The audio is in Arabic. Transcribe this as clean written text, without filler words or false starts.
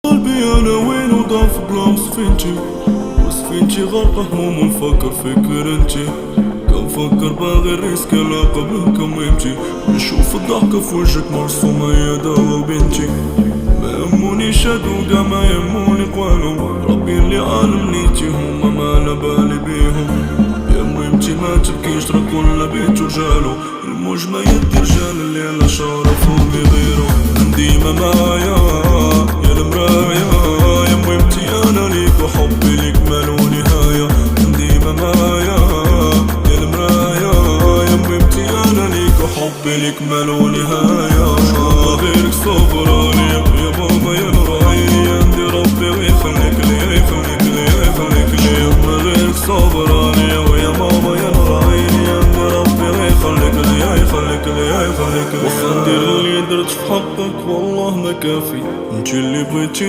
قلبي انا وين وضعف بلا وصفينتي، وصفينتي غرقة هموم ونفكر فيك انتي. كنفكر باغي الريسك لا قبل كم يمشي، نشوف الضحكة في وجهك مرسومة يا دوا بنتي. ما يهمونيش هادو قا ما يهموني قوالهم، ربي اللي عالم نيتي هما ما على بالي بيهم. يا مهمتي ما تبكيش راه كل بيت رجالو، الموج ما يدي رجال اللي على شرفو بغيرو. ديما معايا يا المرايا، يا مهمتي انا ليك وحبي ليك مالو نهاية. ديما معايا يا المرايا، يا مهمتي انا ليك وحبي ليك مالو نهاية. غيرك صبراني يا بابا يا نورعيني، عندي ربي ويخليك لي يخليك لي يخليك لي. ما غيرك صبراني ويا بابا يا نورعيني، عندي ربي ويخليك لي يخليك لي يخليك لي. وخا ندير اللي درت في حقك والله ما كافي، انتي اللي بغيتيني